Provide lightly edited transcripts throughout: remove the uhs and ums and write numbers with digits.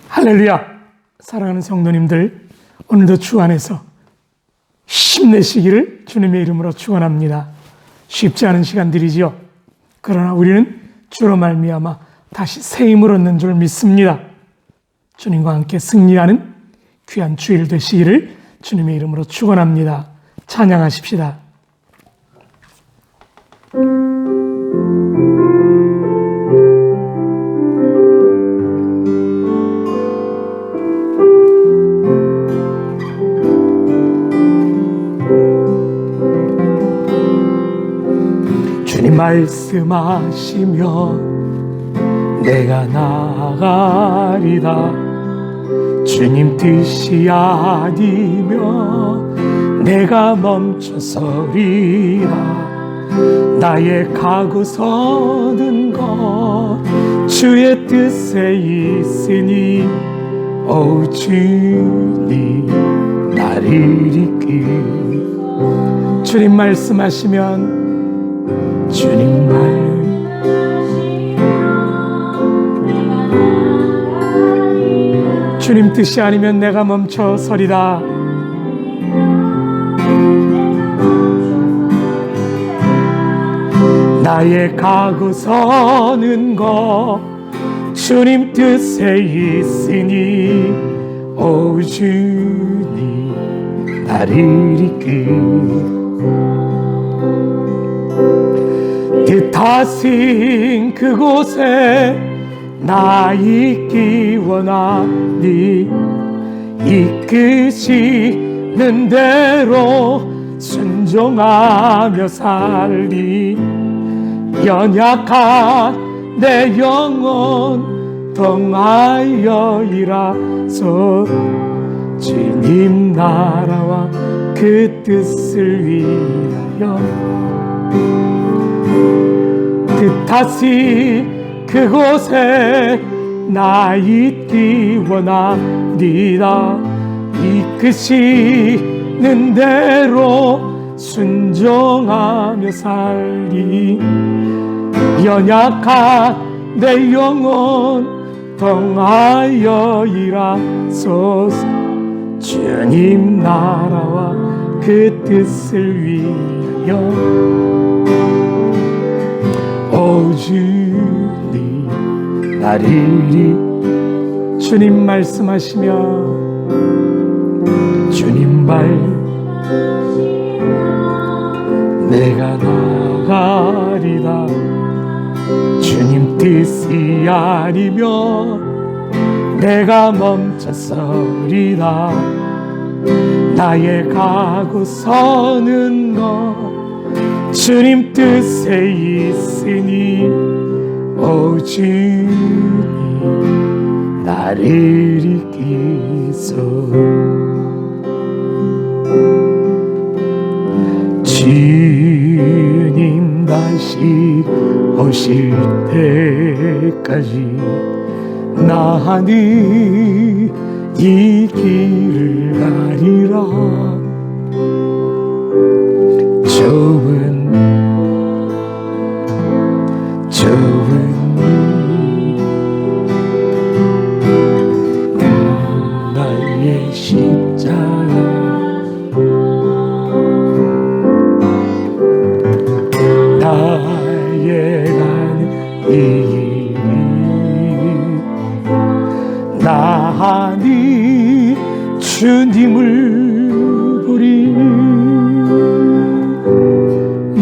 할렐루야! 사랑하는 성도님들, 오늘도 주 안에서 힘내시기를 주님의 이름으로 축원합니다. 쉽지 않은 시간들이지요. 그러나 우리는 주로 말미암아 다시 새 힘을 얻는 줄 믿습니다. 주님과 함께 승리하는 귀한 주일 되시기를 주님의 이름으로 축원합니다. 찬양하십시다. 주님 말씀하시면 내가 나아가리다. 주님 뜻이 아니면 내가 멈춰서리라. 나의 가고 서는 것 주의 뜻에 있으니 오 주님 나를 이끌. 주님 말씀하시면 주님 주님 뜻이 아니면 내가 멈춰 서리다. 나의 가고 서는 것 주님 뜻에 있으니 오 주님 나를 이끌. 뜻하신 그곳에 나 있기 원하니 이끄시는 대로 순종하며 살리. 연약한 내 영혼 동하여 일하소. 주님 나라와 그 뜻을 위하여 뜻하시 그곳에 나 있기 원하리라. 이끄시는 대로 순종하며 살리. 연약한 내 영혼 동하여 일하소서. 주님 나라와 그 뜻을 위하여 오 주님 나를 주님 말씀하시면 주님 말 내가 나가리다. 주님 뜻이 아니면 내가 멈춰서리다. 나의 가고 서는 것 주님 뜻에 있으니 오 주님 나를 이끌소. 주님 다시 오실 때까지 나는 이 길을 가리라. 좁은 나의 십자가 나의 가는 이 길 나니 주님을 보리.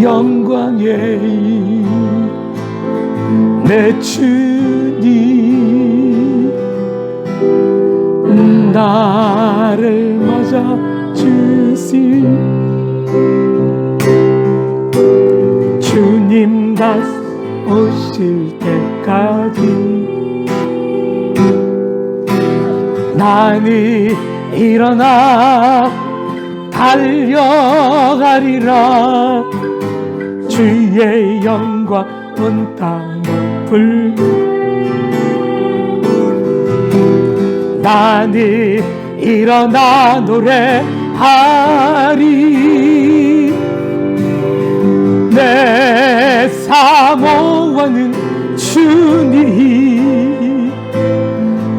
영광의 내 주님 나를 맞아 주시. 주님 다시 오실 때까지 나는 일어나 달려가리라. 주의 영광 온 땅 높을. 나는 일어나 노래하리. 내 사모하는 주님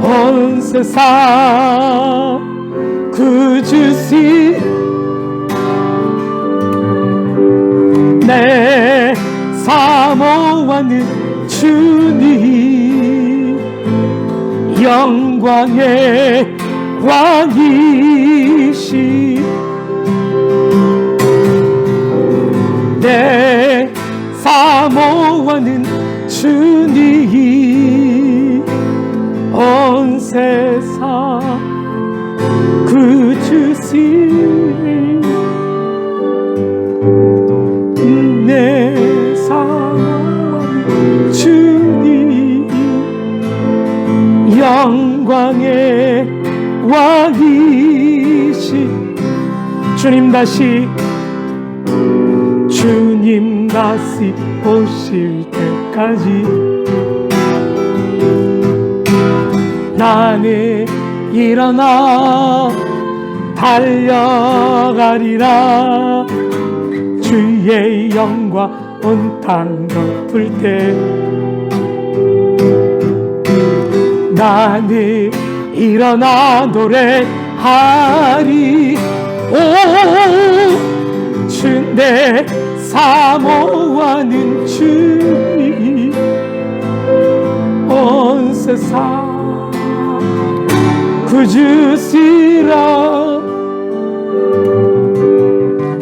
온 세상 구주시 내 사모하는 주님 영광의 왕이시 내 사모하는 주님 온 세상 구주시니 내 사모하는 주님 영광의 왕이시 주님 다시 오실 때까지 나는 일어나 달려가리라 주의 영광 온 땅 덮을 때 나는 일어나 노래하리 오 주 내 사모하는 주님 온 세상 구주시라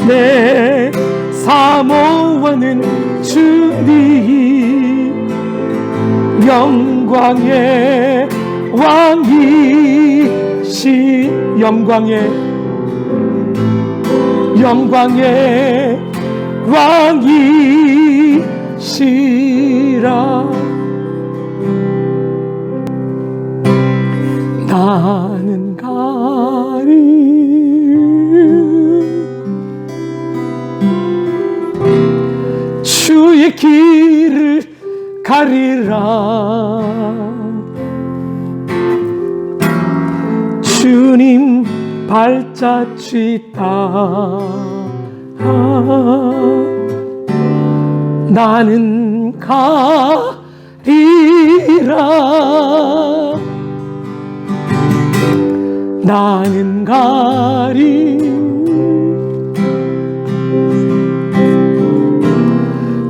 내 사모하는 주님 영광의 왕이시 영광의 왕이시라 나는 가리 주의 길을 가리라 주님 발자취 따라 나는 가리라 나는 가리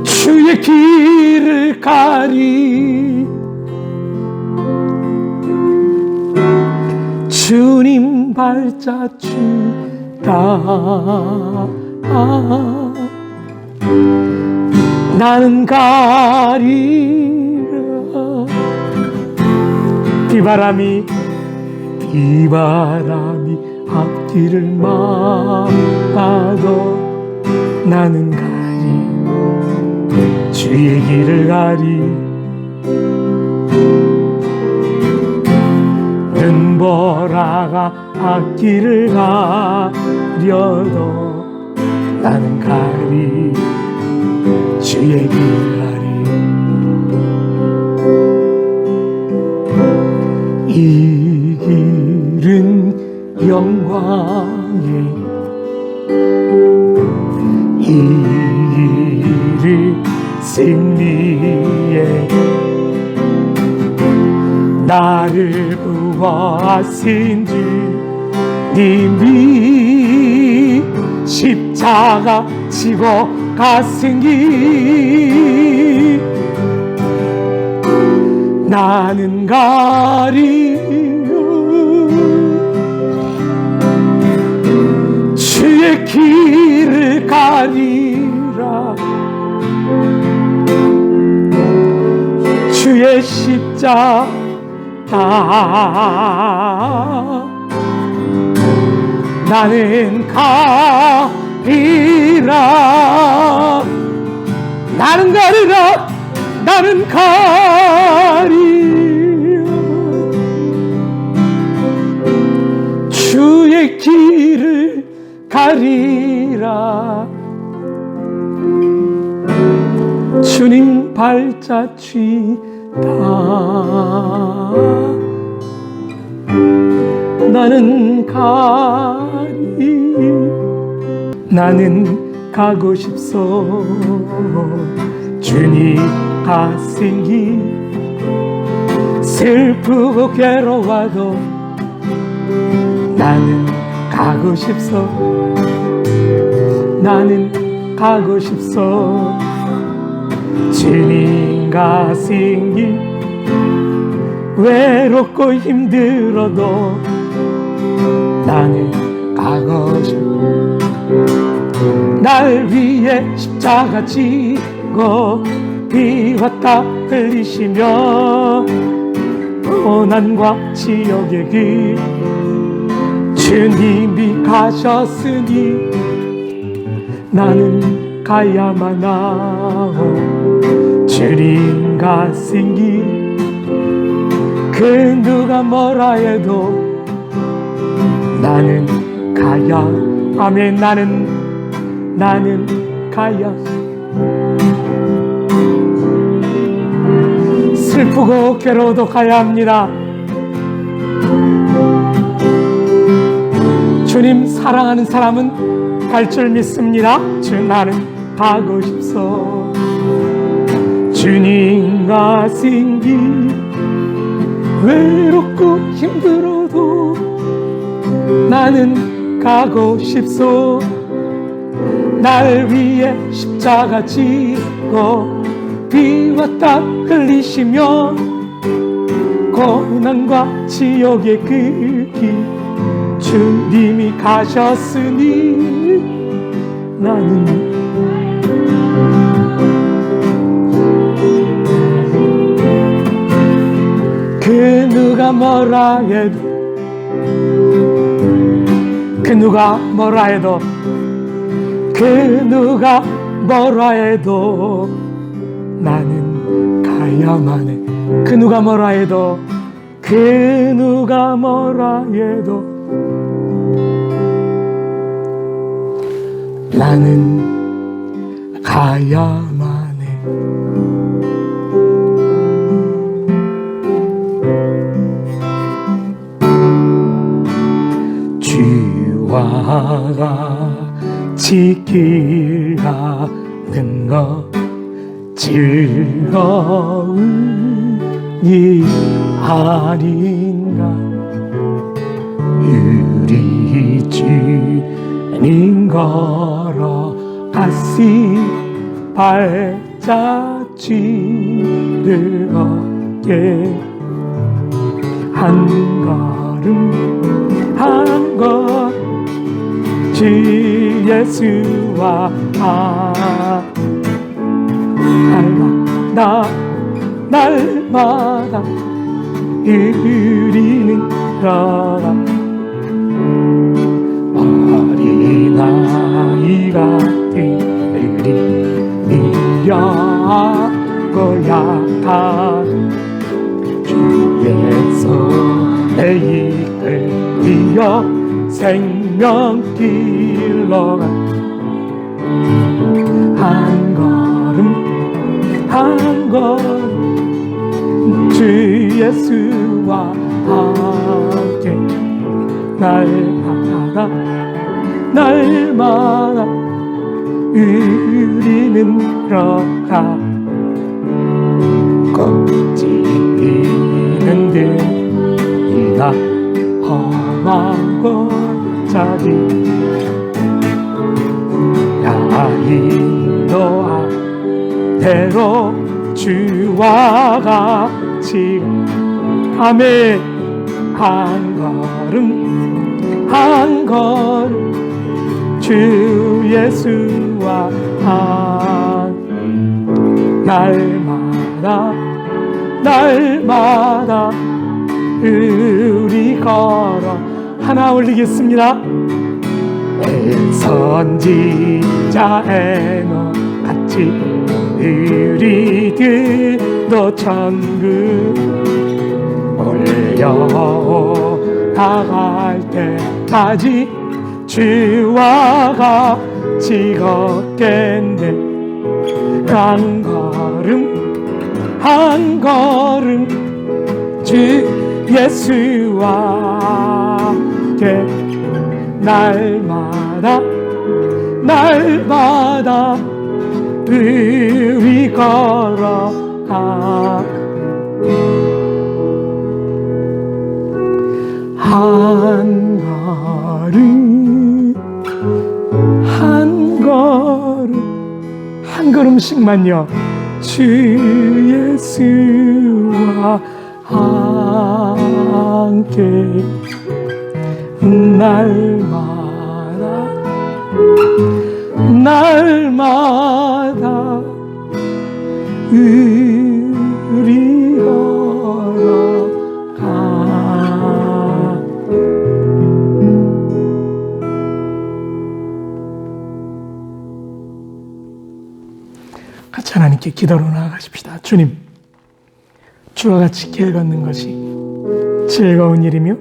주의 길을 가리 주님 발자취 따라 나는 가리라 비바람이 앞길을 막아도 나는 가리 주의 길을 가리 눈보라가 앞길을 가려도 나는 가리 주의 길을 가리 이 길은 영광의 이 길은 승리의 나를 구하신 주님이 십자가 지고 가신 길 나는 가리요 주의 길을 가리라 주의 십자가 나는 가리라 나는 가리라 나는 가리라 주의 길을 가리라 주님 발자취 따라 나는 가리 나는 가고 싶소 주님 가신 길 슬프고 괴로워도 나는 가고 싶소. 나는 가고 싶소. 주님과 생길 외롭고 힘들어도 나는 가고 싶어. 날 위해 십자가 지고 피와 땀 흘리시며 고난과 지옥의 길 주님이 가셨으니 나는 가야만 하오. 주님과 생길 그 누가 뭐라 해도 나는 가야. 아멘. 나는 가야. 슬프고 괴로워도 가야 합니다. 주님 사랑하는 사람은 갈 줄 믿습니다. 나는 가고 싶소. 주님과 생길 외롭고 힘들어도 나는 가고 싶소. 날 위해 십자가 지고 피와 땀 흘리시며 고난과 지옥의 그 길 주님이 가셨으니 나는 그 누가 뭐라 해도 그 누가 뭐라 해도 나는 가야만 해. 그 누가 뭐라 해도 나는 가야만 해. 주와 같이 길 가는 것 즐거운 일 아닌가. 우리 주님 걸어가시 발자취를 걷게 한 걸음 한 걸음 주 예수와 날마다 우리는 걸어가. 어린아이 같은 우리 미련하고 약한 주의 손에 이끌리어 생명길로 가. 한 걸음 한 걸음 주 예수와 함께 날마다 우리는 걸어가. 껍질이는 듯이나 험하고 자기 야인도와 대로 주와 같이 아멘. 한 걸음 주 예수와 날마다 우리 걸어. 하나 올리겠습니다. 선지자 에녹 같이 우리들도 천국 올려다갈 때까지 주와 같이 걷겠네. 한 걸음 주 예수와 함께 날마다 우리 걸어가. 한 걸음씩만요 주 예수와 함께 날마다 우리 걸어가. 같이 하나님께 기도로 나아가십시다. 주님, 주와 같이 길 걷는 것이 즐거운 일이며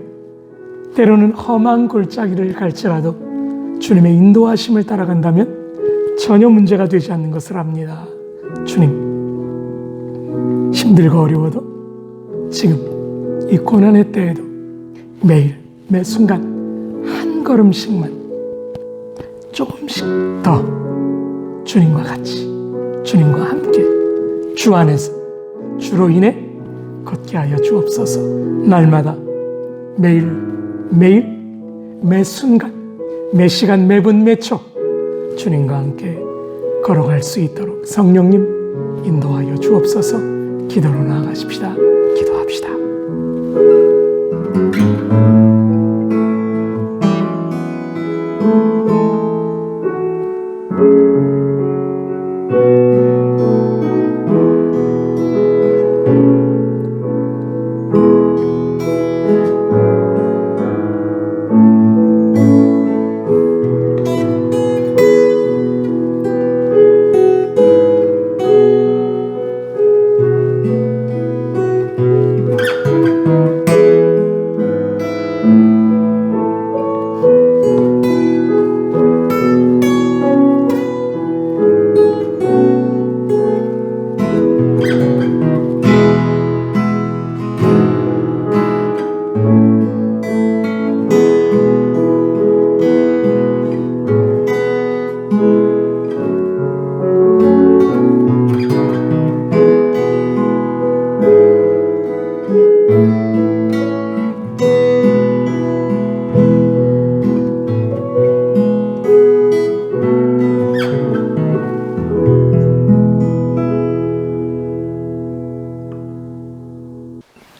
때로는 험한 골짜기를 갈지라도 주님의 인도하심을 따라간다면 전혀 문제가 되지 않는 것을 압니다. 주님, 힘들고 어려워도 지금 이 고난의 때에도 매일 매 순간 한 걸음씩만 조금씩 더 주님과 같이, 주님과 함께 주 안에서 주로 인해 걷게 하여 주옵소서. 날마다 매일 매 순간 매 시간 매분 매초 주님과 함께 걸어갈 수 있도록 성령님 인도하여 주옵소서. 기도로 나아가십시다. 기도합시다.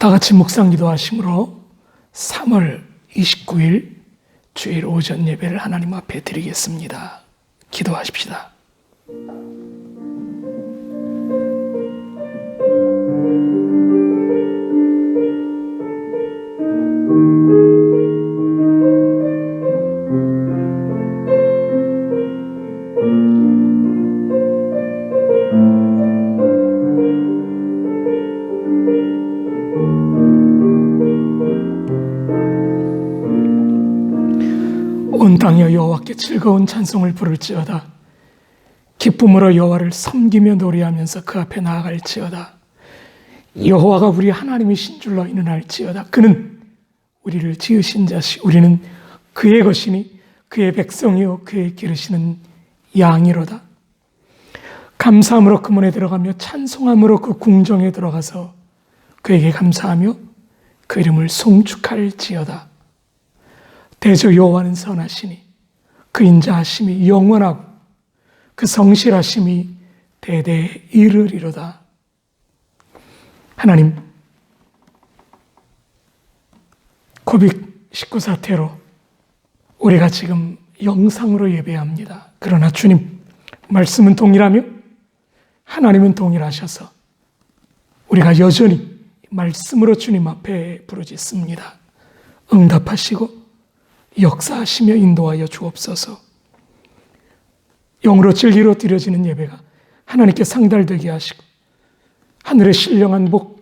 다 같이 묵상 기도하심으로 3월 29일 주일 오전 예배를 하나님 앞에 드리겠습니다. 기도하십시다. 온 땅이여 여호와께 즐거운 찬송을 부를지어다. 기쁨으로 여호와를 섬기며 노래하면서 그 앞에 나아갈지어다. 여호와가 우리 하나님이신 줄 너희는 알지어다. 그는 우리를 지으신 자시 우리는 그의 것이니 그의 백성이요 그의 기르시는 양이로다. 감사함으로 그 문에 들어가며 찬송함으로 그 궁정에 들어가서 그에게 감사하며 그 이름을 송축할지어다. 대저 여호와는 선하시니 그 인자하심이 영원하고 그 성실하심이 대대에 이르리로다. 하나님, 코비드19 사태로 우리가 지금 영상으로 예배합니다. 그러나 주님, 말씀은 동일하며 하나님은 동일하셔서 우리가 여전히 말씀으로 주님 앞에 부르짖습니다. 응답하시고 역사하시며 인도하여 주옵소서. 영으로 진리로 드려지는 예배가 하나님께 상달되게 하시고 하늘의 신령한 복,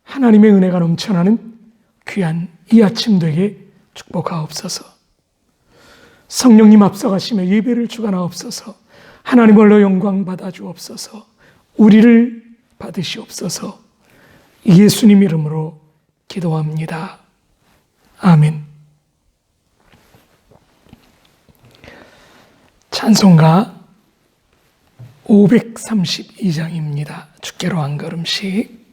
하나님의 은혜가 넘쳐나는 귀한 이 아침 되게 축복하옵소서. 성령님 앞서가시며 예배를 주관하옵소서. 하나님 홀로 영광 받아 주옵소서. 우리를 받으시옵소서. 예수님 이름으로 기도합니다. 아멘. 찬송가 532장입니다. 주께로 한 걸음씩.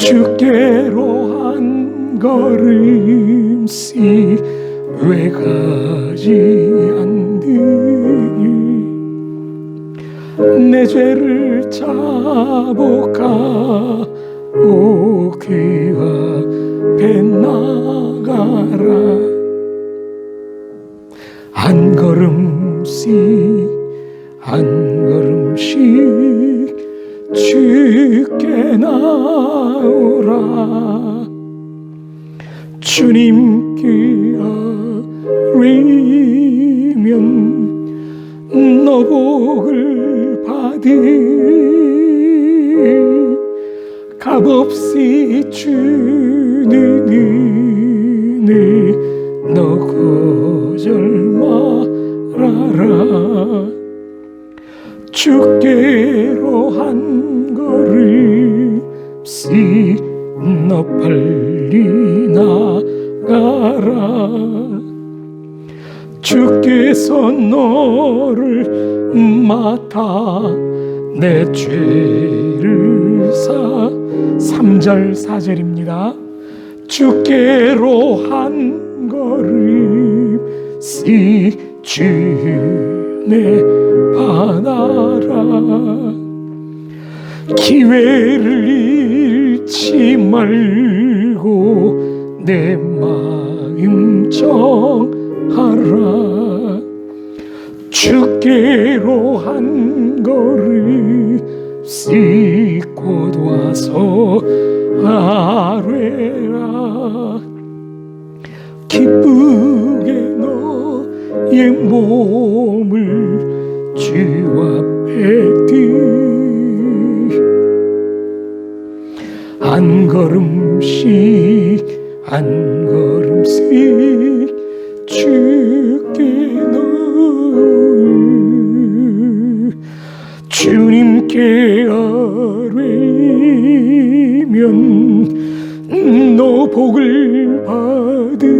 주께로 한 걸음씩 왜 가지 않느니 내 죄를 자복하고 그 앞에 나가라. 한 걸음씩 한 걸음씩 주께 나오라. 주님께 아뢰면 너 복을 받으리. 값없이 주는 은혜 너 거절 말아라. 주께로 한 걸음씩 너 빨리 나가라. 주께서 너를 맡아 내 죄를 사. 3절 4절입니다. 주께로 한 걸음씩 주내 받아라. 기회를 잃지 말고 내 마음 정하라. 주께로 한 걸음씩 곧 와서 아뢰라. 기쁘게 너의 몸을 주 앞에 드. 한 걸음씩 한 걸음씩 주께 나올. 주님께 아뢰면 너 복을 받으리라.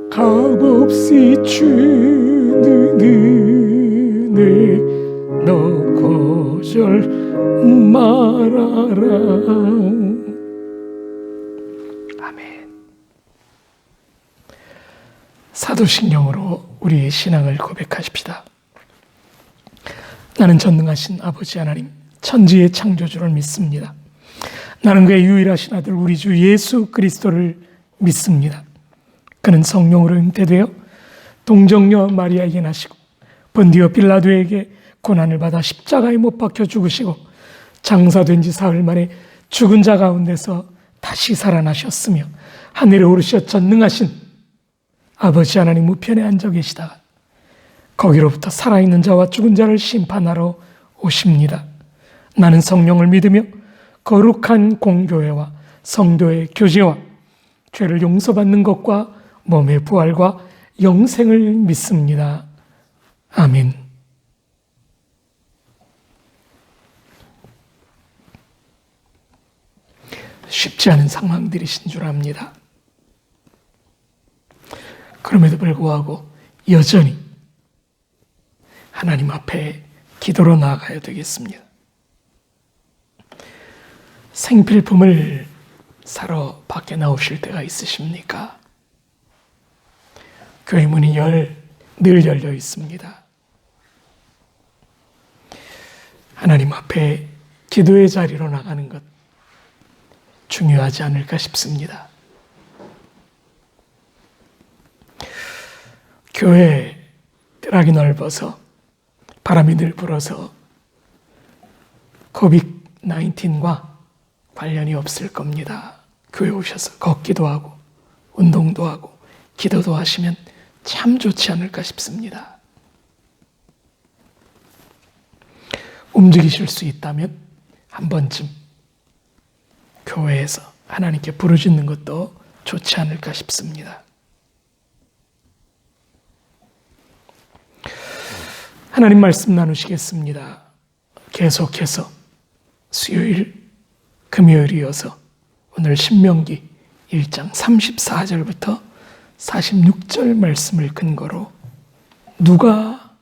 값없이 주는 은혜 너 거절 말아라. 아멘. 사도신경으로 우리의 신앙을 고백하십시다. 나는 전능하신 아버지 하나님, 천지의 창조주를 믿습니다. 나는 그의 유일하신 아들 우리 주 예수 그리스도를 믿습니다. 그는 성령으로 잉태되어 동정녀 마리아에게 나시고 본디오 빌라도에게 고난을 받아 십자가에 못 박혀 죽으시고 장사된 지 사흘 만에 죽은 자 가운데서 다시 살아나셨으며 하늘에 오르셔 전능하신 아버지 하나님 우편에 앉아 계시다가 거기로부터 살아있는 자와 죽은 자를 심판하러 오십니다. 나는 성령을 믿으며 거룩한 공교회와 성도의 교제와 죄를 용서받는 것과 몸의 부활과 영생을 믿습니다. 아멘. 쉽지 않은 상황들이신 줄 압니다. 그럼에도 불구하고 여전히 하나님 앞에 기도로 나아가야 되겠습니다. 생필품을 사러 밖에 나오실 때가 있으십니까? 교회 문이 늘 열려 있습니다. 하나님 앞에 기도의 자리로 나가는 것 중요하지 않을까 싶습니다. 교회 뜰하기 넓어서 바람이 늘 불어서 COVID-19과 관련이 없을 겁니다. 교회 오셔서 걷기도 하고 운동도 하고 기도도 하시면 참 좋지 않을까 싶습니다. 움직이실 수 있다면 한 번쯤 교회에서 하나님께 부르짖는 것도 좋지 않을까 싶습니다. 하나님 말씀 나누시겠습니다. 계속해서 수요일, 금요일이어서 오늘 신명기 1장 34절부터 46절 말씀을 근거로 누가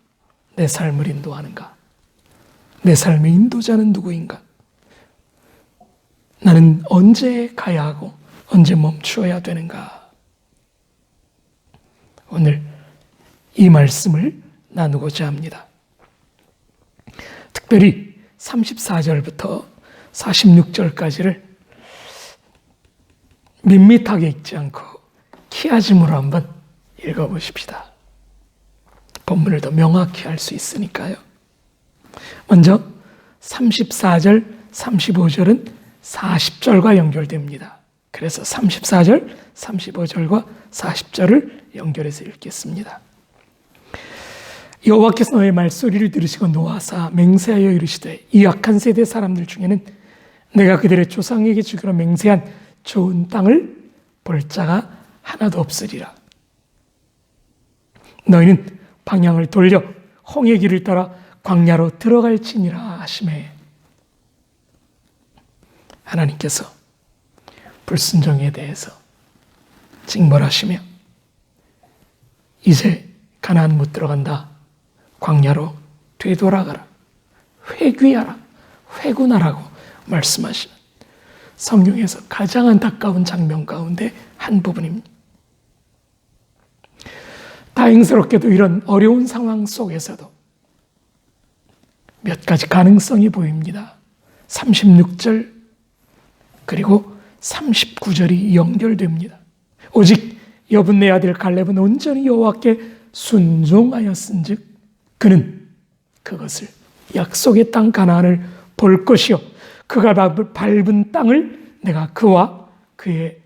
내 삶을 인도하는가? 내 삶의 인도자는 누구인가? 나는 언제 가야 하고 언제 멈추어야 되는가? 오늘 이 말씀을 나누고자 합니다. 특별히 34절부터 46절까지를 밋밋하게 읽지 않고 키아짐으로 한번 읽어보십시다. 본문을 더 명확히 할 수 있으니까요. 먼저 34절, 35절은 40절과 연결됩니다. 그래서 34절, 35절과 40절을 연결해서 읽겠습니다. 여호와께서 너의 말소리를 들으시고 노하사 맹세하여 이르시되 이 악한 세대 사람들 중에는 내가 그들의 조상에게 주기로 맹세한 좋은 땅을 볼 자가 하나도 없으리라. 너희는 방향을 돌려 홍해 길을 따라 광야로 들어갈지니라 하시매. 하나님께서 불순종에 대해서 징벌하시며 이제 가나안 못 들어간다. 광야로 되돌아가라. 회귀하라. 회군하라고 말씀하시는 성경에서 가장 안타까운 장면 가운데 한 부분입니다. 다행스럽게도 이런 어려운 상황 속에서도 몇 가지 가능성이 보입니다. 36절 그리고 39절이 연결됩니다. 오직 여분네 아들 갈렙은 온전히 여호와께 순종하였은즉 그는 그것을 약속의 땅 가나안을 볼 것이요 그가 밟은 땅을 내가 그와 그의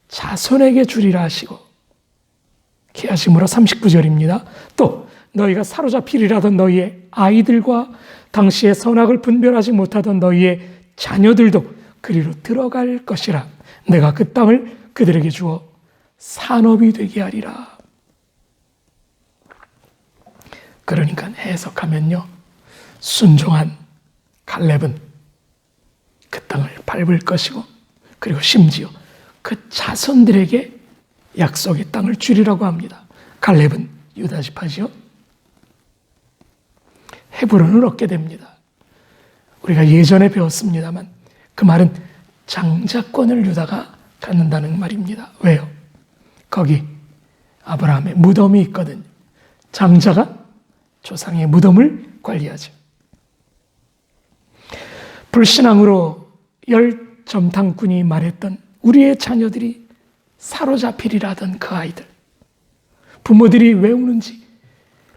자손에게 주리라 하시고 기하심으로 39절입니다. 또 너희가 사로잡히리라 하던 너희의 아이들과 당시의 선악을 분별하지 못하던 너희의 자녀들도 그리로 들어갈 것이라. 내가 그 땅을 그들에게 주어 산업이 되게 하리라. 그러니까 해석하면요, 순종한 갈렙은 그 땅을 밟을 것이고 그리고 심지어 그 자손들에게 약속의 땅을 주리라고 합니다. 갈렙은 유다 지파지요. 헤브론을 얻게 됩니다. 우리가 예전에 배웠습니다만 그 말은 장자권을 유다가 갖는다는 말입니다. 왜요? 거기 아브라함의 무덤이 있거든요. 장자가 조상의 무덤을 관리하죠. 불신앙으로 열점탕꾼이 말했던 우리의 자녀들이 사로잡히리라 하던 그 아이들, 부모들이 왜 우는지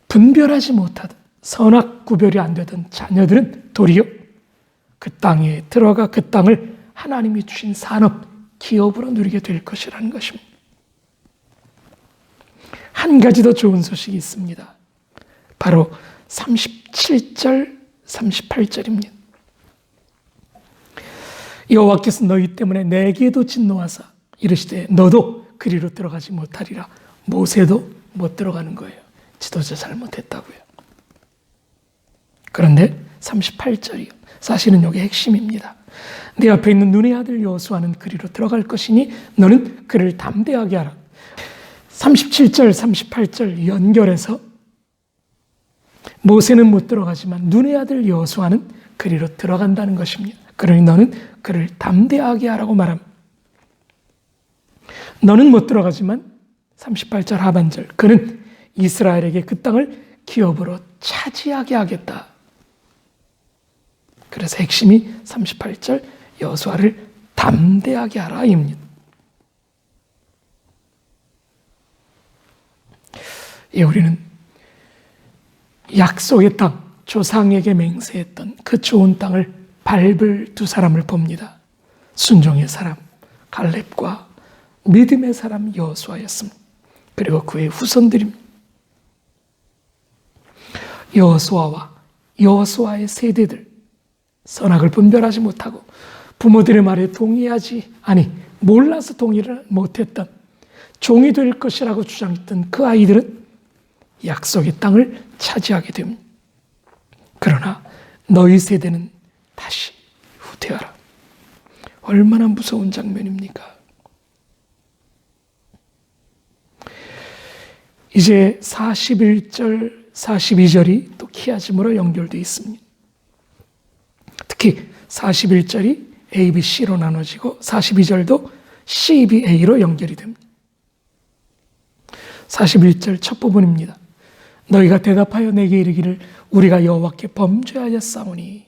분별하지 못하던 선악 구별이 안 되던 자녀들은 도리어 그 땅에 들어가 그 땅을 하나님이 주신 산업, 기업으로 누리게 될 것이라는 것입니다. 한 가지 더 좋은 소식이 있습니다. 바로 37절, 38절입니다. 여호와께서 너희 때문에 내게도 진노하사 이르시되 너도 그리로 들어가지 못하리라. 모세도 못 들어가는 거예요. 지도자 잘못했다고요. 그런데 38절이요. 사실은 여기 핵심입니다. 네 앞에 있는 눈의 아들 여호수아는 그리로 들어갈 것이니 너는 그를 담대하게 하라. 37절, 38절 연결해서 모세는 못 들어가지만 눈의 아들 여호수아는 그리로 들어간다는 것입니다. 그러니 너는 그를 담대하게 하라고 말합니다. 너는 못 들어가지만 38절 하반절 그는 이스라엘에게 그 땅을 기업으로 차지하게 하겠다. 그래서 핵심이 38절 여호수아를 담대하게 하라입니다. 예, 우리는 약속의 땅, 조상에게 맹세했던 그 좋은 땅을 밟을 두 사람을 봅니다. 순종의 사람 갈렙과 믿음의 사람 여호수아였습니다. 그리고 그의 후손들입니다. 여호수아와 여호수아의 세대들, 선악을 분별하지 못하고 부모들의 말에 동의하지 아니 몰라서 동의를 못했던 종이 될 것이라고 주장했던 그 아이들은 약속의 땅을 차지하게 됩니다. 그러나 너희 세대는 다시 후퇴하라. 얼마나 무서운 장면입니까? 이제 41절, 42절이 또 키아짐으로 연결되어 있습니다. 특히 41절이 A, B, C로 나눠지고 42절도 C, B, A로 연결이 됩니다. 41절 첫 부분입니다. 너희가 대답하여 내게 이르기를 우리가 여호와께 범죄하였사오니.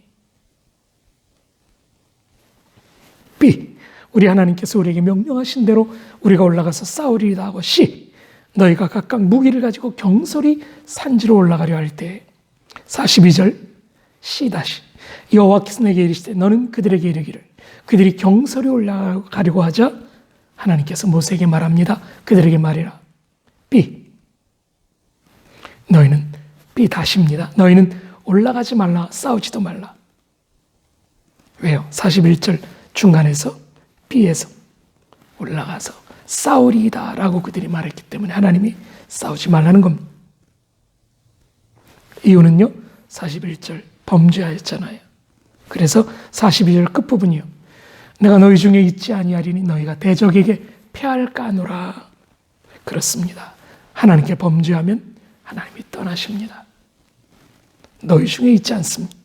B. 우리 하나님께서 우리에게 명령하신 대로 우리가 올라가서 싸우리이다 하고. C. 너희가 각각 무기를 가지고 경솔히 산지로 올라가려 할 때. 42절 C 다시 여호와께서 내게 이르시되 너는 그들에게 이르기를 그들이 경솔히 올라가려고 하자 하나님께서 모세에게 말합니다. 그들에게 말이라. B. 너희는 B 다시입니다. 너희는 올라가지 말라, 싸우지도 말라. 왜요? 41절 중간에서 B에서 올라가서 싸우리이다 라고 그들이 말했기 때문에 하나님이 싸우지 말라는 겁니다. 이유는요, 41절 범죄하였잖아요. 그래서 42절 끝부분이요, 내가 너희 중에 있지 아니하리니 너희가 대적에게 패할까 하노라. 그렇습니다. 하나님께 범죄하면 하나님이 떠나십니다. 너희 중에 있지 않습니다.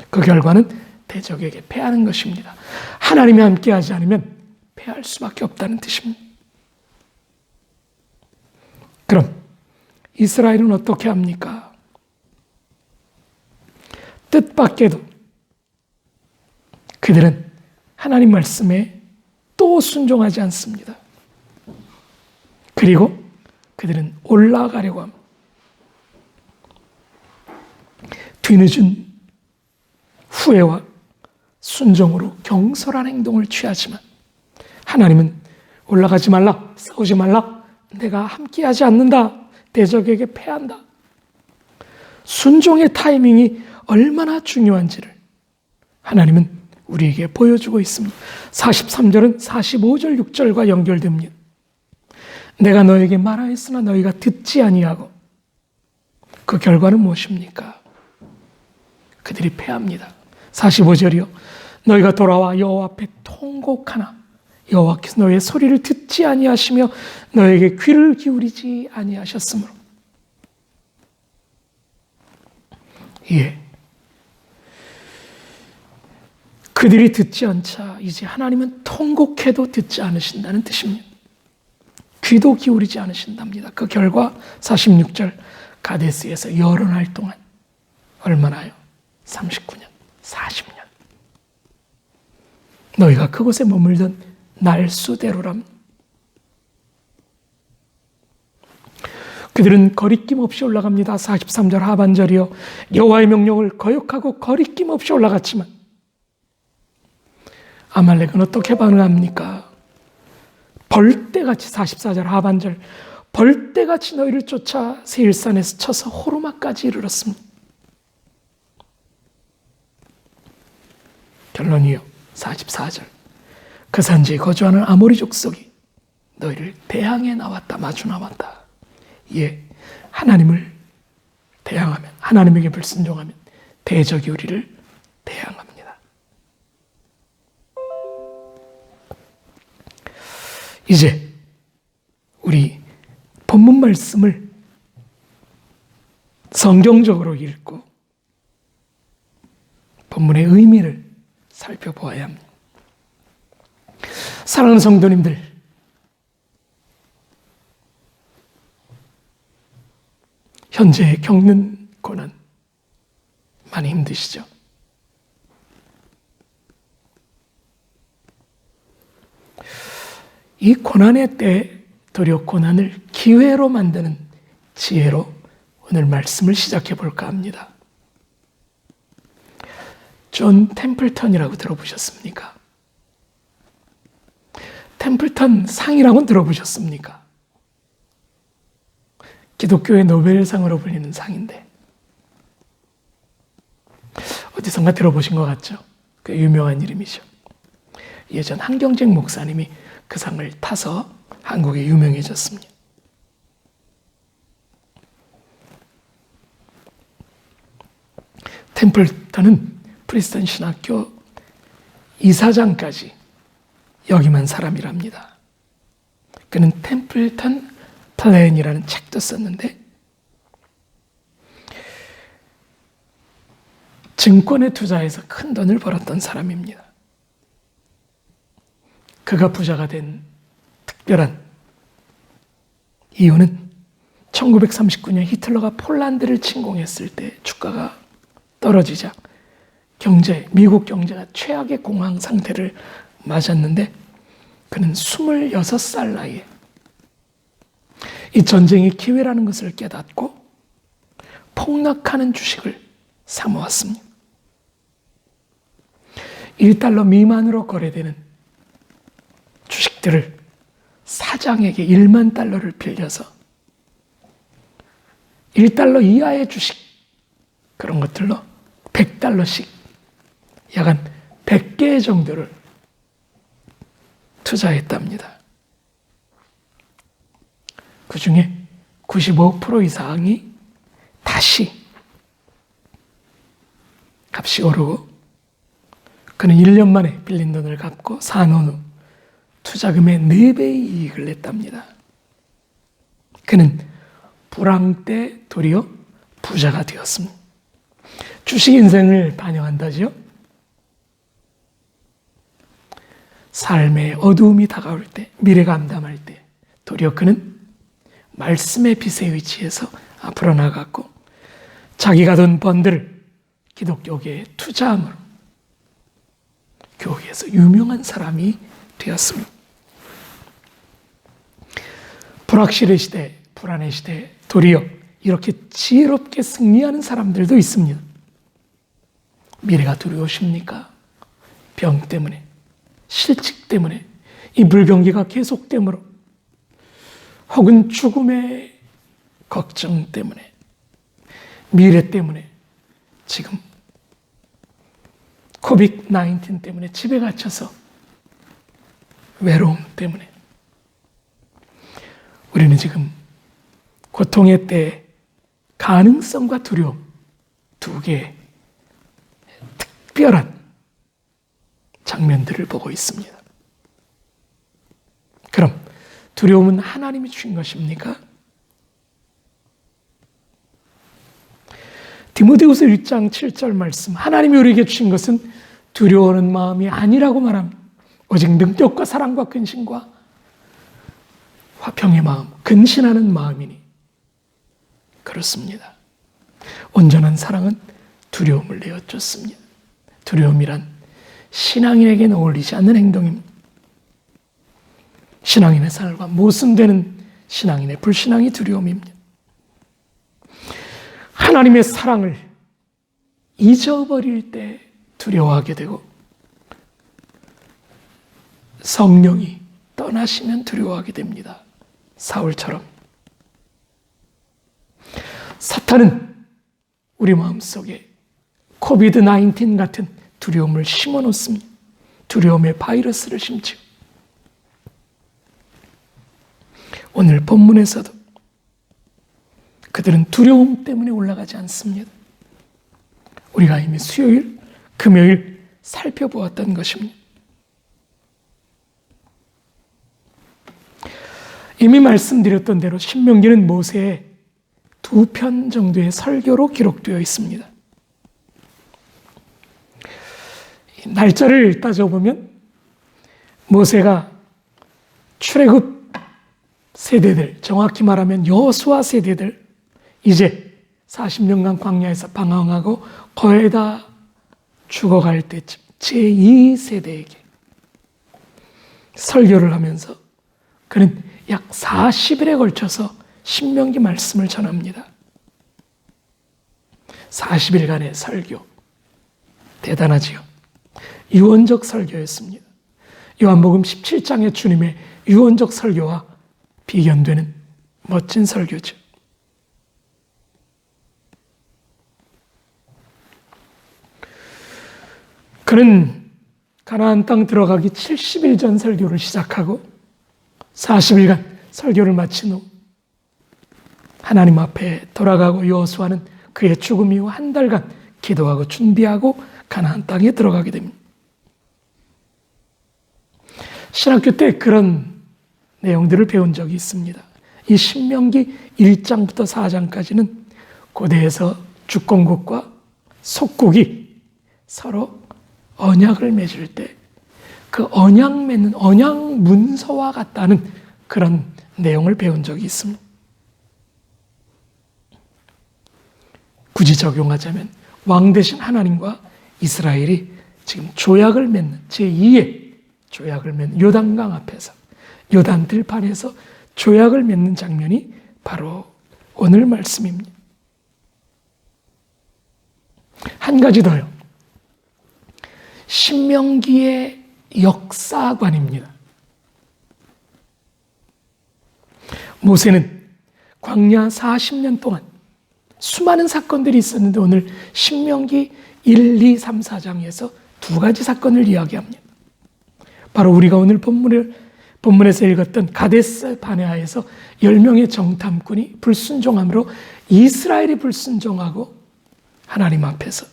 그 결과는 대적에게 패하는 것입니다. 하나님이 함께하지 않으면 패할 수밖에 없다는 뜻입니다. 그럼 이스라엘은 어떻게 합니까? 뜻밖에도 그들은 하나님 말씀에 또 순종하지 않습니다. 그리고 그들은 올라가려고 합니다. 뒤늦은 후회와 순종으로 경솔한 행동을 취하지만 하나님은 올라가지 말라, 싸우지 말라, 내가 함께하지 않는다, 대적에게 패한다. 순종의 타이밍이 얼마나 중요한지를 하나님은 우리에게 보여주고 있습니다. 43절은 45절 6절과 연결됩니다. 내가 너에게 말하였으나 너희가 듣지 아니하고. 그 결과는 무엇입니까? 그들이 패합니다. 45절이요, 너희가 돌아와 여호와 앞에 통곡하나 여호와께서 너희의 소리를 듣지 아니하시며 너에게 귀를 기울이지 아니하셨으므로. 예, 그들이 듣지 않자 이제 하나님은 통곡해도 듣지 않으신다는 뜻입니다. 귀도 기울이지 않으신답니다. 그 결과 46절 가데스에서 여러 날 동안 얼마나요? 39년, 40년. 너희가 그곳에 머물던 날수대로랍니다. 그들은 거리낌 없이 올라갑니다. 43절 하반절이요, 여호와의 명령을 거역하고 거리낌 없이 올라갔지만 아말렉은 어떻게 반응합니까? 벌떼같이, 44절 하반절, 벌떼같이 너희를 쫓아 세일산에서 쳐서 호르마까지 이르렀습니다. 결론이요, 44절 그 산지에 거주하는 아모리 족속이 너희를 대항해 나왔다, 마주 나왔다. 예, 하나님을 대항하면, 하나님에게 불순종하면 대적이 우리를 대항합니다. 이제 우리 본문 말씀을 성경적으로 읽고 본문의 의미를 살펴보아야 합니다. 사랑하는 성도님들, 현재 겪는 고난 많이 힘드시죠? 이 고난의 때 도리어 고난을 기회로 만드는 지혜로 오늘 말씀을 시작해 볼까 합니다. 존 템플턴이라고 들어보셨습니까? 템플턴 상이라고 들어보셨습니까? 기독교의 노벨상으로 불리는 상인데 어디선가 들어보신 것 같죠? 그 유명한 이름이죠. 예전 한경직 목사님이 그 상을 타서 한국에 유명해졌습니다. 템플턴은 프리스턴 신학교 이사장까지 역임한 사람이랍니다. 그는 템플턴 플랜이라는 책도 썼는데 증권에 투자해서 큰 돈을 벌었던 사람입니다. 그가 부자가 된 특별한 이유는 1939년 히틀러가 폴란드를 침공했을 때 주가가 떨어지자 미국 경제가 최악의 공황 상태를 맞았는데 그는 26살 나이에 이 전쟁이 기회라는 것을 깨닫고 폭락하는 주식을 사모았습니다. 1달러 미만으로 거래되는 주식들을 사장에게 1만 달러를 빌려서 1달러 이하의 주식, 그런 것들로 100달러씩 약 한 100개 정도를 투자했답니다. 그 중에 95% 이상이 다시 값이 오르고 그는 1년 만에 빌린 돈을 갚고 사놓은 후 투자금의 4배의 이익을 냈답니다. 그는 불황 때 도리어 부자가 되었습니다. 주식 인생을 반영한다지요. 삶의 어두움이 다가올 때, 미래가 암담할 때 도리어 그는 말씀의 빛에 의지해서 앞으로 나갔고 자기가 돈 번들을 기독교계에 투자함으로 교회에서 유명한 사람이 되었습니다. 불확실의 시대, 불안의 시대에 도리어 이렇게 지혜롭게 승리하는 사람들도 있습니다. 미래가 두려우십니까? 병 때문에, 실직 때문에, 이 불경기가 계속되므로 혹은 죽음의 걱정 때문에, 미래 때문에, 지금 코비드-19 때문에 집에 갇혀서 외로움 때문에 우리는 지금 고통의 때에 가능성과 두려움 두 개의 특별한 장면들을 보고 있습니다. 그럼 두려움은 하나님이 주신 것입니까? 디모데후서 1장 7절 말씀, 하나님이 우리에게 주신 것은 두려워하는 마음이 아니라고 말합니다. 오직 능력과 사랑과 근신과 화평의 마음, 근신하는 마음이니 그렇습니다. 온전한 사랑은 두려움을 내어쫓습니다. 두려움이란 신앙인에게는 어울리지 않는 행동입니다. 신앙인의 삶과 모순되는 신앙인의 불신앙이 두려움입니다. 하나님의 사랑을 잊어버릴 때 두려워하게 되고 성령이 떠나시면 두려워하게 됩니다. 사울처럼. 사탄은 우리 마음속에 코비드-19 같은 두려움을 심어놓습니다. 두려움의 바이러스를 심지어. 오늘 본문에서도 그들은 두려움 때문에 올라가지 않습니다. 우리가 이미 수요일, 금요일 살펴보았던 것입니다. 이미 말씀드렸던 대로 신명기는 모세의 2편 정도의 설교로 기록되어 있습니다. 날짜를 따져보면 모세가 출애굽 세대들, 정확히 말하면 여호수아 세대들, 이제 40년간 광야에서 방황하고 거의 다 죽어갈 때쯤 제2세대에게 설교를 하면서 그는 약 40일에 걸쳐서 신명기 말씀을 전합니다. 40일간의 설교. 대단하지요. 유언적 설교였습니다. 요한복음 17장의 주님의 유언적 설교와 비견되는 멋진 설교죠. 그는 가나안 땅 들어가기 70일 전 설교를 시작하고 40일간 설교를 마친 후 하나님 앞에 돌아가고 여호수아는 그의 죽음 이후 한 달간 기도하고 준비하고 가나안 땅에 들어가게 됩니다. 신학교 때 그런 내용들을 배운 적이 있습니다. 이 신명기 1장부터 4장까지는 고대에서 주권국과 속국이 서로 언약을 맺을 때 그 언약 맺는 언약 문서와 같다는 그런 내용을 배운 적이 있습니다. 굳이 적용하자면 왕 대신 하나님과 이스라엘이 지금 조약을 맺는 제2의 조약을 맺는 요단강 앞에서 요단 들판에서 조약을 맺는 장면이 바로 오늘 말씀입니다. 한 가지 더요. 신명기의 역사관입니다. 모세는 광야 40년 동안 수많은 사건들이 있었는데 오늘 신명기 1, 2, 3, 4장에서 두 가지 사건을 이야기합니다. 바로 우리가 오늘 본문에서 읽었던 가데스 바네아에서 10명의 정탐꾼이 불순종함으로 이스라엘이 불순종하고 하나님 앞에서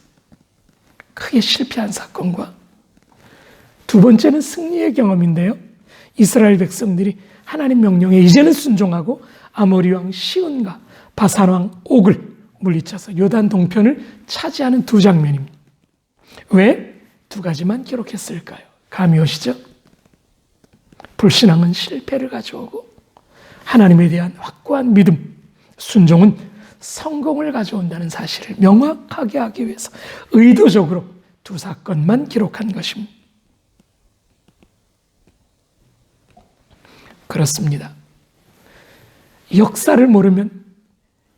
크게 실패한 사건과 두 번째는 승리의 경험인데요. 이스라엘 백성들이 하나님 명령에 이제는 순종하고 아모리 왕 시온과 바산 왕 옥을 물리쳐서 요단 동편을 차지하는 두 장면입니다. 왜 두 가지만 기록했을까요? 감이 오시죠? 불신앙은 실패를 가져오고 하나님에 대한 확고한 믿음, 순종은 성공을 가져온다는 사실을 명확하게 하기 위해서 의도적으로 두 사건만 기록한 것입니다. 그렇습니다. 역사를 모르면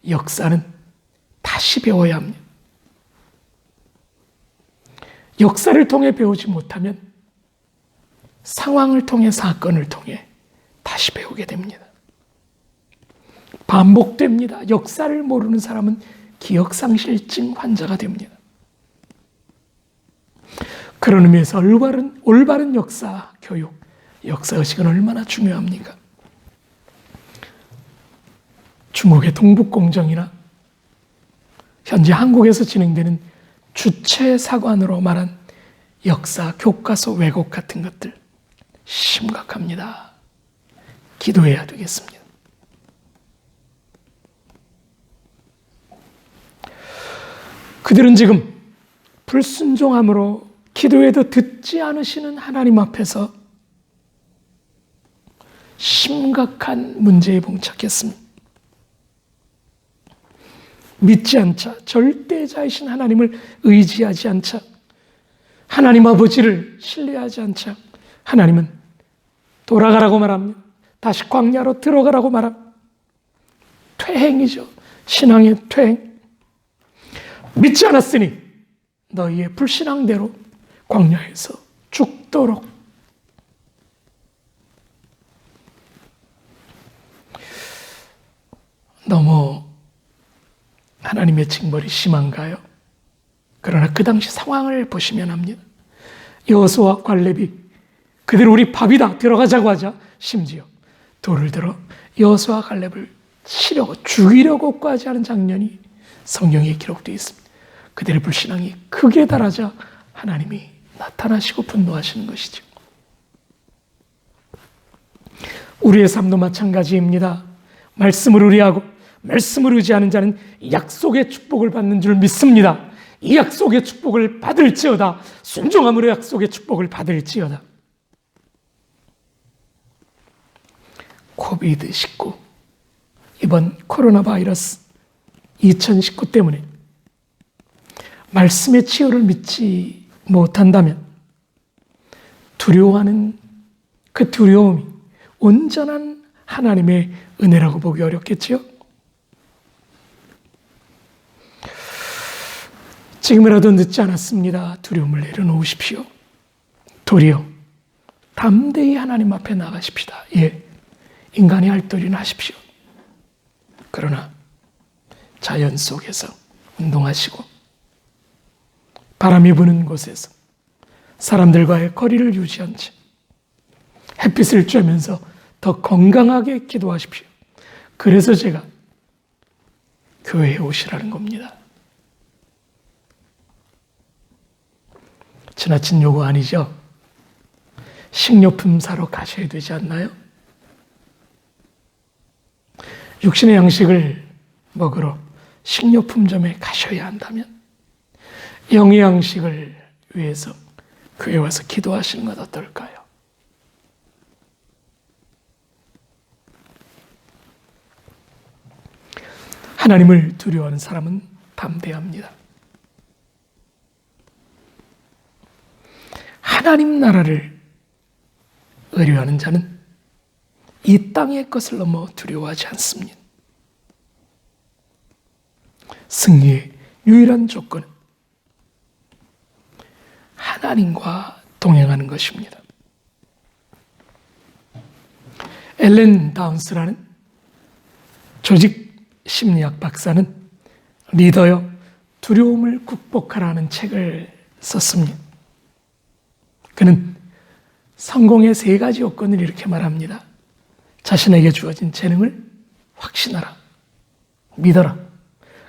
역사는 다시 배워야 합니다. 역사를 통해 배우지 못하면 상황을 통해 사건을 통해 다시 배우게 됩니다. 반복됩니다. 역사를 모르는 사람은 기억상실증 환자가 됩니다. 그런 의미에서 올바른 역사 교육, 역사의식은 얼마나 중요합니까? 중국의 동북공정이나 현재 한국에서 진행되는 주체사관으로 말한 역사 교과서 왜곡 같은 것들 심각합니다. 기도해야 되겠습니다. 그들은 지금 불순종함으로 기도해도 듣지 않으시는 하나님 앞에서 심각한 문제에 봉착했습니다. 믿지 않자, 절대자이신 하나님을 의지하지 않자, 하나님 아버지를 신뢰하지 않자 하나님은 돌아가라고 말합니다. 다시 광야로 들어가라고 말합니다. 퇴행이죠. 신앙의 퇴행. 믿지 않았으니 너희의 불신앙대로 광야에서 죽도록. 너무 하나님의 징벌이 심한가요? 그러나 그 당시 상황을 보시면 합니다. 여호수아와 갈렙이 그대로 우리 밥이다 들어가자고 하자 심지어 돌을 들어 여호수아와 갈렙을 치려고 죽이려고까지 하는 장면이 성경에 기록되어 있습니다. 그들의 불신앙이 크게 달하자 하나님이 나타나시고 분노하시는 것이죠. 우리의 삶도 마찬가지입니다. 말씀을 의뢰하고 말씀을 의지하는 자는 약속의 축복을 받는 줄 믿습니다. 이 약속의 축복을 받을지어다. 순종함으로 약속의 축복을 받을지어다. 코비드-19 이번 코로나 바이러스 2019 때문에 말씀의 치유를 믿지 못한다면 두려워하는 그 두려움이 온전한 하나님의 은혜라고 보기 어렵겠지요? 지금이라도 늦지 않았습니다. 두려움을 내려놓으십시오. 도리어 담대히 하나님 앞에 나가십시다. 예, 인간의 할 도리는 하십시오. 그러나 자연 속에서 운동하시고 바람이 부는 곳에서 사람들과의 거리를 유지한 채 햇빛을 쬐면서 더 건강하게 기도하십시오. 그래서 제가 교회에 오시라는 겁니다. 지나친 요구 아니죠? 식료품 사러 가셔야 되지 않나요? 육신의 양식을 먹으러 식료품점에 가셔야 한다면 영의 양식을 위해서 교회 와서 기도하시는 것 어떨까요? 하나님을 두려워하는 사람은 담대합니다. 하나님 나라를 의뢰하는 자는 이 땅의 것을 너무 두려워하지 않습니다. 승리의 유일한 조건은 하나님과 동행하는 것입니다. 엘렌 다운스라는 조직 심리학 박사는 리더여 두려움을 극복하라는 책을 썼습니다. 그는 성공의 3가지 요건을 이렇게 말합니다. 자신에게 주어진 재능을 확신하라, 믿어라,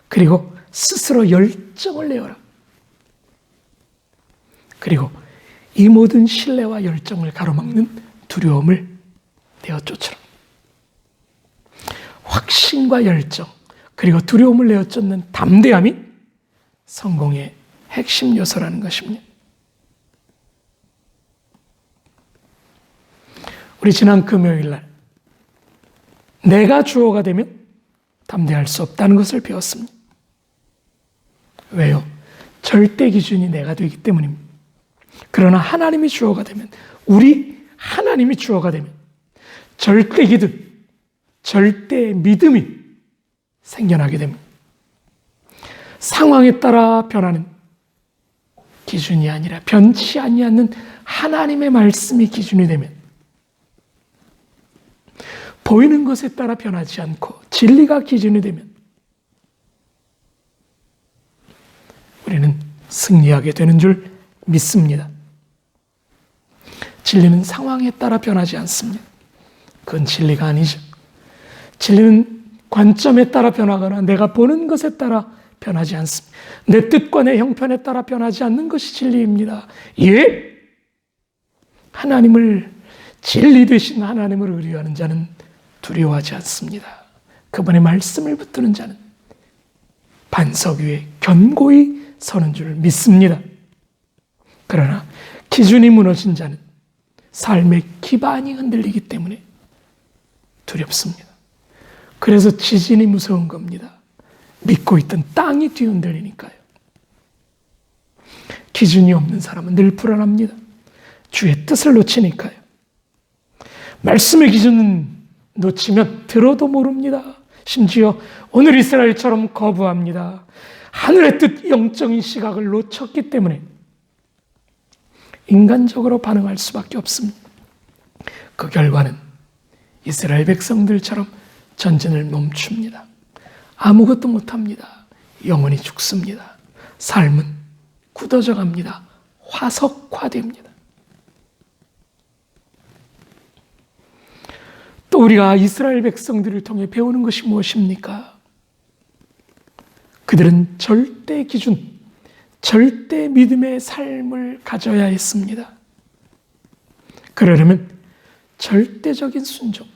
그리고 스스로 열정을 내어라. 그리고 이 모든 신뢰와 열정을 가로막는 두려움을 내어 쫓으라. 확신과 열정, 그리고 두려움을 내어 쫓는 담대함이 성공의 핵심 요소라는 것입니다. 우리 지난 금요일 날 내가 주어가 되면 담대할 수 없다는 것을 배웠습니다. 왜요? 절대 기준이 내가 되기 때문입니다. 그러나 하나님이 주어가 되면, 하나님이 주어가 되면 절대 기준, 절대 믿음이 생겨나게 됩니다. 상황에 따라 변하는 기준이 아니라 변치 아니하는 하나님의 말씀이 기준이 되면, 보이는 것에 따라 변하지 않고 진리가 기준이 되면 우리는 승리하게 되는 줄 믿습니다. 진리는 상황에 따라 변하지 않습니다. 그건 진리가 아니죠. 진리는 관점에 따라 변하거나 내가 보는 것에 따라 변하지 않습니다. 내 뜻과 내 형편에 따라 변하지 않는 것이 진리입니다. 예? 하나님을, 진리 되신 하나님을 의뢰하는 자는 두려워하지 않습니다. 그분의 말씀을 붙드는 자는 반석 위에 견고히 서는 줄 믿습니다. 그러나 기준이 무너진 자는 삶의 기반이 흔들리기 때문에 두렵습니다. 그래서 지진이 무서운 겁니다. 믿고 있던 땅이 뒤흔들리니까요. 기준이 없는 사람은 늘 불안합니다. 주의 뜻을 놓치니까요. 말씀의 기준은 놓치면 들어도 모릅니다. 심지어 오늘 이스라엘처럼 거부합니다. 하늘의 뜻, 영적인 시각을 놓쳤기 때문에 인간적으로 반응할 수밖에 없습니다. 그 결과는 이스라엘 백성들처럼 전진을 멈춥니다. 아무것도 못합니다. 영혼이 죽습니다. 삶은 굳어져 갑니다. 화석화됩니다. 또 우리가 이스라엘 백성들을 통해 배우는 것이 무엇입니까? 그들은 절대 기준, 절대 믿음의 삶을 가져야 했습니다. 그러려면 절대적인 순종,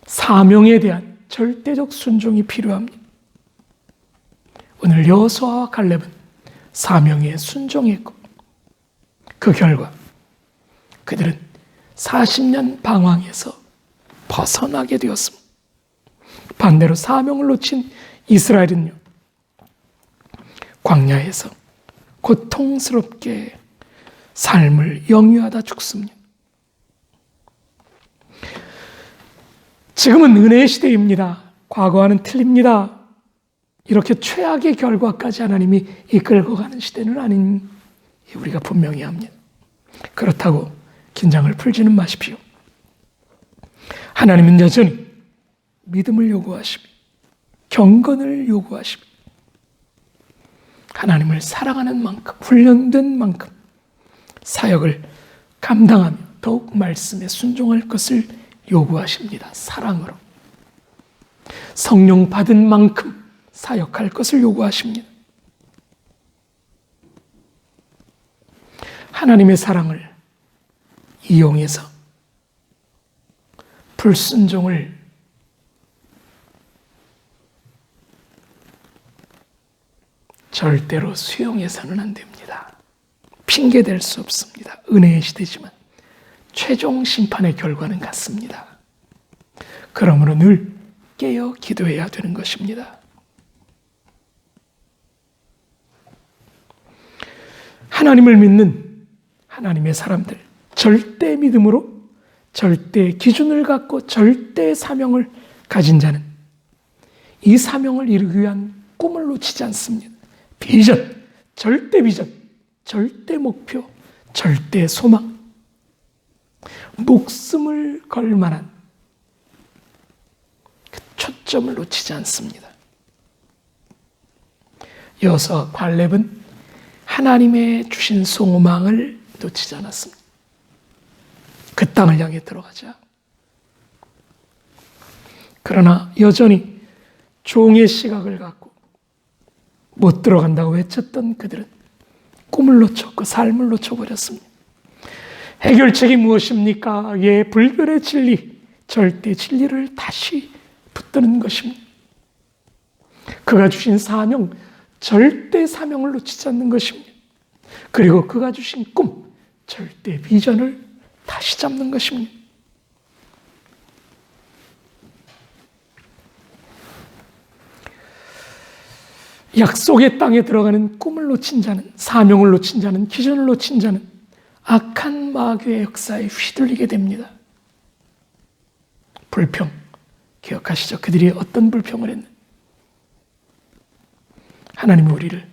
사명에 대한 절대적 순종이 필요합니다. 오늘 여호수아와 갈렙은 사명에 순종했고 그 결과 그들은 40년 방황에서 벗어나게 되었습니다. 반대로 사명을 놓친 이스라엘은요, 광야에서 고통스럽게 삶을 영위하다 죽습니다. 지금은 은혜의 시대입니다. 과거와는 틀립니다. 이렇게 최악의 결과까지 하나님이 이끌고 가는 시대는 아닌 우리가 분명히 합니다. 그렇다고 긴장을 풀지는 마십시오. 하나님은 여전히 믿음을 요구하시며 경건을 요구하시며 하나님을 사랑하는 만큼, 훈련된 만큼 사역을 감당하며 더욱 말씀에 순종할 것을 요구하십니다. 사랑으로. 성령 받은 만큼 사역할 것을 요구하십니다. 하나님의 사랑을 이용해서 불순종을 절대로 수용해서는 안 됩니다. 핑계댈 수 없습니다. 은혜의 시대지만 최종 심판의 결과는 같습니다. 그러므로 늘 깨어 기도해야 되는 것입니다. 하나님을 믿는 하나님의 사람들, 절대 믿음으로 절대 기준을 갖고 절대 사명을 가진 자는 이 사명을 이루기 위한 꿈을 놓치지 않습니다. 비전, 절대 비전, 절대 목표, 절대 소망, 목숨을 걸 만한 그 초점을 놓치지 않습니다. 이어서 갈렙은 하나님의 주신 소망을 놓치지 않았습니다. 그 땅을 향해 들어가자. 그러나 여전히 종의 시각을 갖고 못 들어간다고 외쳤던 그들은 꿈을 놓쳤고 삶을 놓쳐버렸습니다. 해결책이 무엇입니까? 불변의 진리, 절대 진리를 다시 붙드는 것입니다. 그가 주신 사명, 절대 사명을 놓치지 않는 것입니다. 그리고 그가 주신 꿈, 절대 비전을 다시 잡는 것입니다. 약속의 땅에 들어가는 꿈을 놓친 자는, 사명을 놓친 자는, 기준을 놓친 자는 악한 마귀의 역사에 휘둘리게 됩니다. 불평, 기억하시죠? 그들이 어떤 불평을 했는지. 하나님이 우리를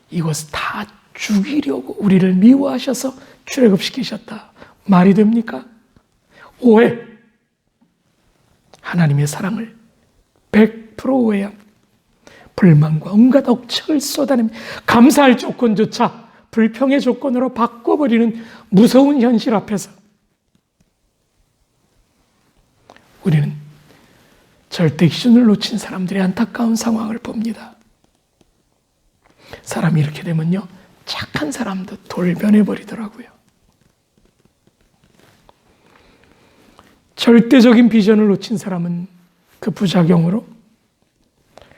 이곳 다 죽이려고 우리를 미워하셔서 출애굽시키셨다. 말이 됩니까? 오해. 하나님의 사랑을 100% 오해함. 불만과 온갖 억측을 쏟아내며 감사할 조건조차 불평의 조건으로 바꿔버리는 무서운 현실 앞에서 우리는 절대 기준을 놓친 사람들의 안타까운 상황을 봅니다. 사람이 이렇게 되면요, 착한 사람도 돌변해버리더라고요. 절대적인 비전을 놓친 사람은 그 부작용으로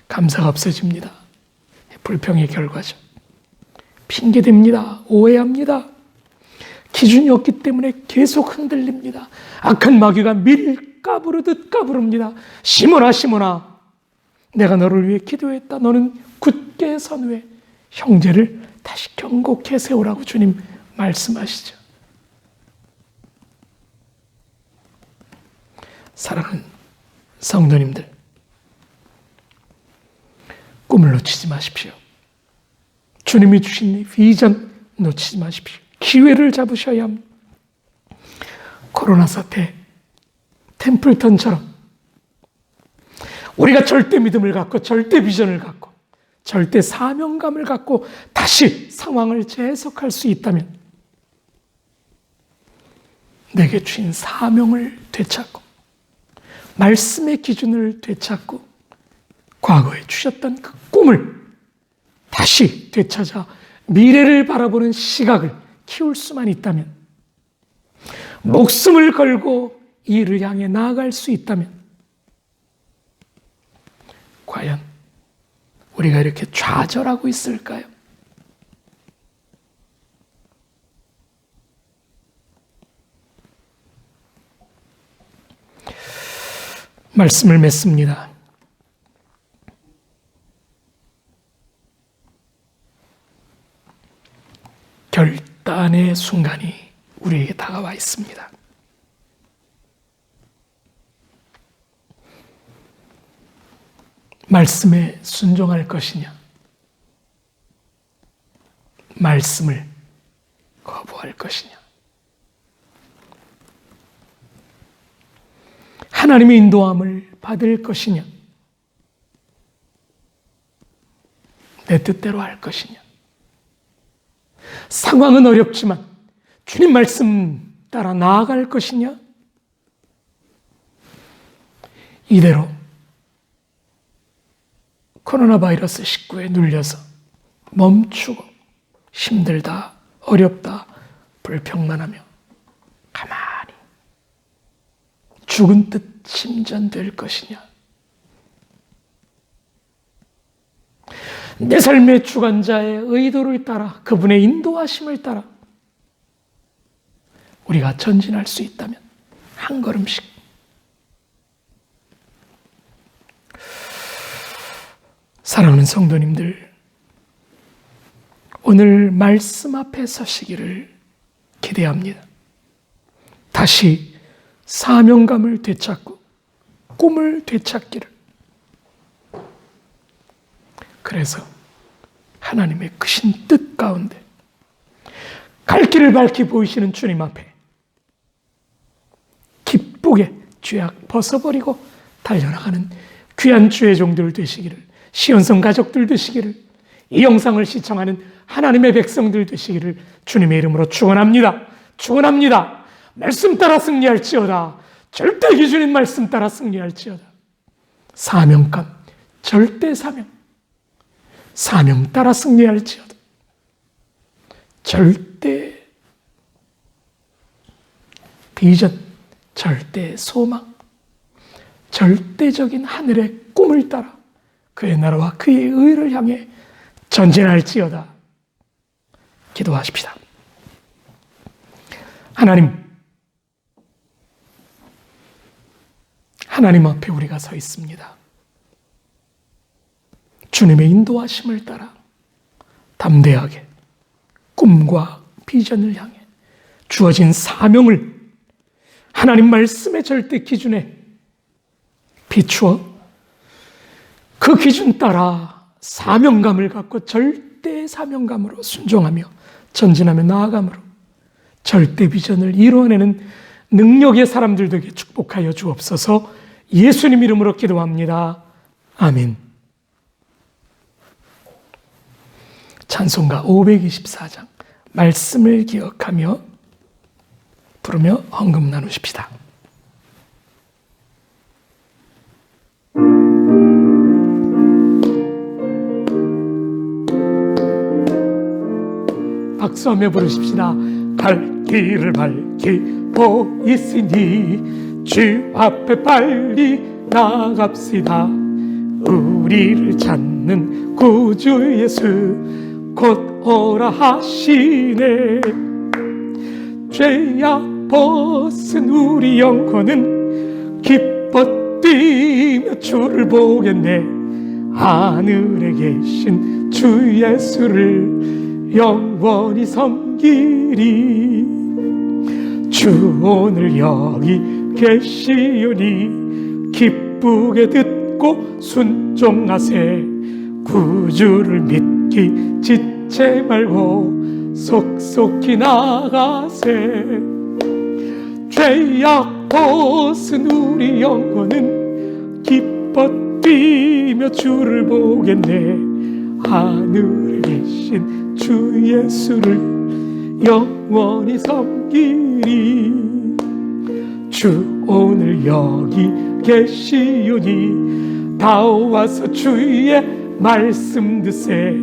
감사가 없어집니다. 불평의 결과죠. 핑계댑니다. 오해합니다. 기준이 없기 때문에 계속 흔들립니다. 악한 마귀가 밀가부르듯 까부릅니다. 시몬아, 시몬아, 내가 너를 위해 기도했다. 너는 굳게 선 후에 형제를 다시 경고케 세우라고 주님 말씀하시죠. 사랑하는 성도님들, 꿈을 놓치지 마십시오. 주님이 주신 비전 놓치지 마십시오. 기회를 잡으셔야 합니다. 코로나 사태, 템플턴처럼 우리가 절대 믿음을 갖고 절대 비전을 갖고 절대 사명감을 갖고 다시 상황을 재해석할 수 있다면 내게 주신 사명을 되찾고 말씀의 기준을 되찾고 과거에 주셨던 그 꿈을 다시 되찾아 미래를 바라보는 시각을 키울 수만 있다면, 목숨을 걸고 이 일을 향해 나아갈 수 있다면, 과연 우리가 이렇게 좌절하고 있을까요? 말씀을 맺습니다. 결단의 순간이 우리에게 다가와 있습니다. 말씀에 순종할 것이냐, 말씀을 거부할 것이냐. 하나님의 인도함을 받을 것이냐, 내 뜻대로 할 것이냐. 상황은 어렵지만 주님 말씀 따라 나아갈 것이냐, 이대로 코로나 바이러스 19에 눌려서 멈추고 힘들다, 어렵다, 불평만 하며 가만히 죽은 듯 침전될 것이냐, 내 삶의 주관자의 의도를 따라, 그분의 인도하심을 따라 우리가 전진할 수 있다면 한 걸음씩. 사랑하는 성도님들, 오늘 말씀 앞에 서시기를 기대합니다. 다시 사명감을 되찾고 꿈을 되찾기를. 그래서 하나님의 크신 뜻 가운데 갈 길을 밝히 보이시는 주님 앞에 기쁘게 죄악 벗어버리고 달려나가는 귀한 주의 종들 되시기를, 시온성 가족들 되시기를, 이 영상을 시청하는 하나님의 백성들 되시기를 주님의 이름으로 축원합니다. 축원합니다. 말씀 따라 승리할지어다. 절대 기준인 말씀 따라 승리할지어다. 사명감, 절대 사명. 사명 따라 승리할지어다. 절대 비전, 절대 소망, 절대적인 하늘의 꿈을 따라 그의 나라와 그의 의를 향해 전진할지어다. 기도하십시다. 하나님 앞에 우리가 서 있습니다. 주님의 인도하심을 따라 담대하게 꿈과 비전을 향해 주어진 사명을 하나님 말씀의 절대 기준에 비추어 그 기준 따라 사명감을 갖고 절대 사명감으로 순종하며 전진하며 나아감으로 절대 비전을 이루어내는 능력의 사람들 되게 축복하여 주옵소서. 예수님 이름으로 기도합니다. 아멘. 찬송가 524장 말씀을 기억하며 부르며 헌금 나누십시다. 박수하며 부르십시다. 갈 길을 밝히 보이시니 주 앞에 빨리 나갑시다. 우리를 찾는 구주 예수 곧 오라 하시네. 죄악 벗은 우리 영혼은 기뻐 뛰며 주를 보겠네. 하늘에 계신 주 예수를 영원히 섬기리. 주 오늘 여기 계시오니 기쁘게 듣고 순종하세. 구주를 믿기 지체 말고 속속히 나가세. 죄악 벗은 우리 영혼은 기뻐 뛰며 주를 보겠네. 하늘에 계신 주 예수를 영원히 섬기리. 주 오늘 여기 계시오니 다 와서 주의 말씀 듣세.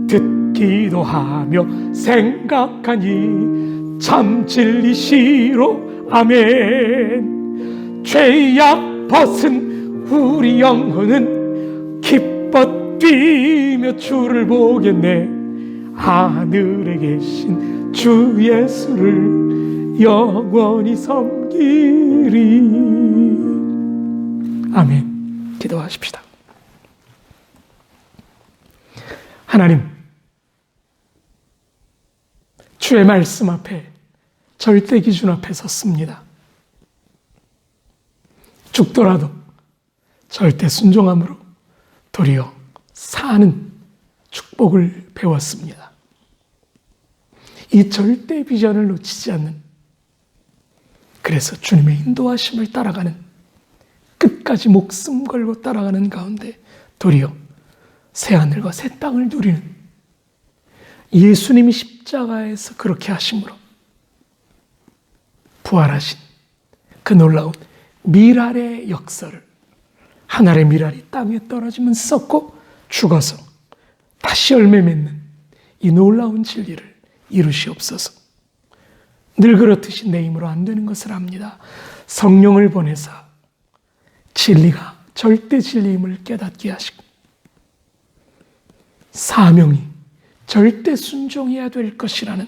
듣기도 하며 생각하니 참 진리시로 아멘. 죄악 벗은 우리 영혼은 기뻐 뛰며 주를 보겠네. 하늘에 계신 주 예수를 영원히 섬기리. 아멘. 기도하십시다. 하나님, 주의 말씀 앞에 절대 기준 앞에 섰습니다. 죽더라도 절대 순종함으로 도리어 사는 축복을 배웠습니다. 이 절대 비전을 놓치지 않는, 그래서 주님의 인도하심을 따라가는, 끝까지 목숨 걸고 따라가는 가운데 도리어 새하늘과 새 땅을 누리는, 예수님이 십자가에서 그렇게 하심으로 부활하신 그 놀라운 미랄의 역사를, 하늘의 미랄이 땅에 떨어지면 썩고 죽어서 다시 열매 맺는 이 놀라운 진리를 이루시옵소서. 늘 그렇듯이 내 힘으로 안 되는 것을 압니다. 성령을 보내사 진리가 절대 진리임을 깨닫게 하시고, 사명이 절대 순종해야 될 것이라는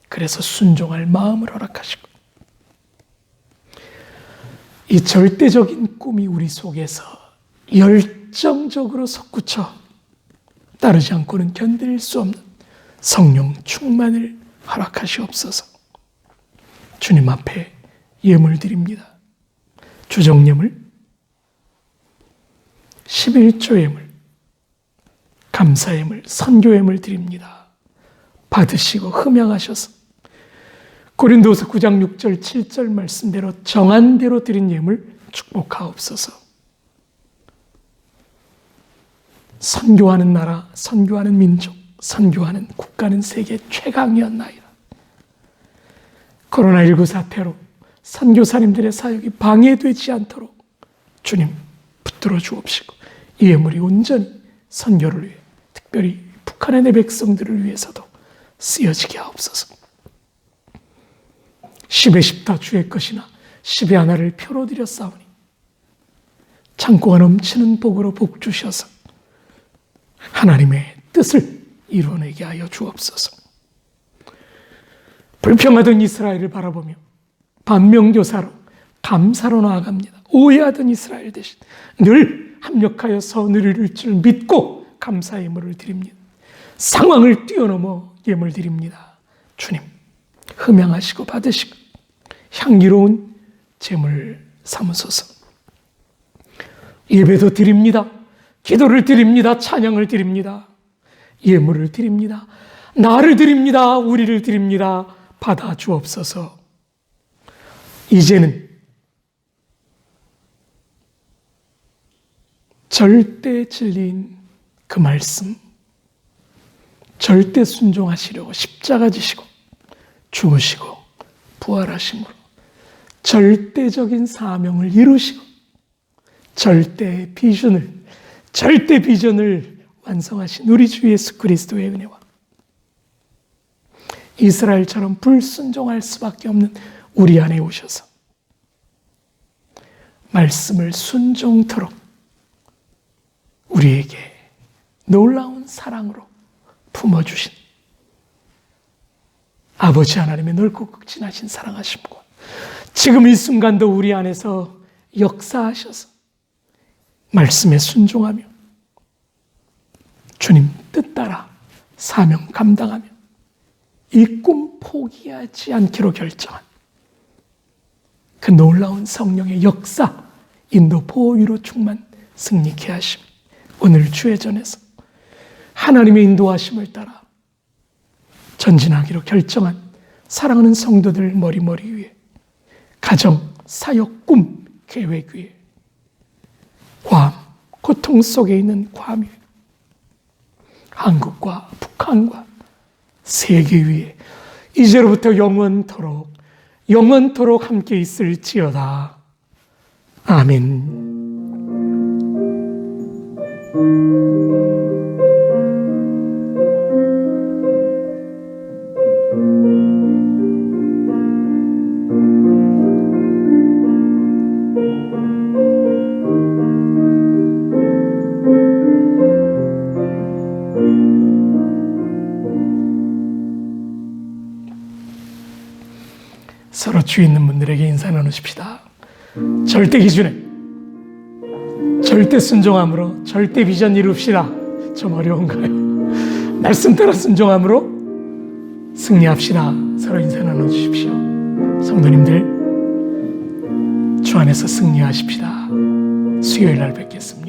그래서 순종할 마음을 허락하시고, 이 절대적인 꿈이 우리 속에서 열정적으로 솟구쳐 따르지 않고는 견딜 수 없는 성령 충만을 허락하시옵소서. 주님 앞에 예물 드립니다. 주정예물, 11조 예물, 감사예물, 선교예물 드립니다. 받으시고 흠양하셔서 고린도서 9장 6절 7절 말씀대로 정한 대로 드린 예물 축복하옵소서. 선교하는 나라, 선교하는 민족, 선교하는 국가는 세계 최강이었나이다. 코로나19 사태로 선교사님들의 사역이 방해되지 않도록 주님 붙들어 주옵시고, 이 예물이 온전히 선교를 위해, 특별히 북한의 내 백성들을 위해서도 쓰여지게 하옵소서. 10의 10다 주의 것이나 10의 하나를 표로 드렸사오니 창고가 넘치는 복으로 복 주셔서 하나님의 뜻을 이루어내게 하여 주옵소서. 불평하던 이스라엘을 바라보며 반면교사로 감사로 나아갑니다. 오해하던 이스라엘 대신 늘 합력하여 선을 이룰 줄 믿고 감사 예물을 드립니다. 상황을 뛰어넘어 예물 드립니다. 주님, 흠양하시고 받으시고 향기로운 제물 삼으소서. 예배도 드립니다. 기도를 드립니다. 찬양을 드립니다. 예물을 드립니다. 나를 드립니다. 우리를 드립니다. 받아 주옵소서. 이제는 절대 진리인 그 말씀, 절대 순종하시려고 십자가 지시고 죽으시고 부활하심으로 절대적인 사명을 이루시고 절대 비전을 완성하신 우리 주 예수 그리스도의 은혜와 이스라엘처럼 불순종할 수밖에 없는 우리 안에 오셔서 말씀을 순종토록 우리에게 놀라운 사랑으로 품어주신 아버지 하나님의 넓고 극진하신 사랑하심과 지금 이 순간도 우리 안에서 역사하셔서 말씀에 순종하며 주님 뜻 따라 사명 감당하며 이 꿈 포기하지 않기로 결정한 그 놀라운 성령의 역사, 인도 보위로 충만 승리케 하심, 오늘 주의 전에서 하나님의 인도하심을 따라 전진하기로 결정한 사랑하는 성도들 머리머리 위에 가정, 사역, 꿈, 계획 위에 괌, 고통 속에 있는 괌 위에 한국과 북한과 세계 위에 이제로부터 영원토록 함께 있을지어다. 아멘. 서로 주 있는 분들에게 인사 나누십시다. 절대 기준에 절대 순종함으로 절대 비전 이룹시다. 좀 어려운가요? 말씀 따라 순종함으로 승리합시다. 서로 인사 나눠주십시오. 성도님들 주 안에서 승리하십시다. 수요일 날 뵙겠습니다.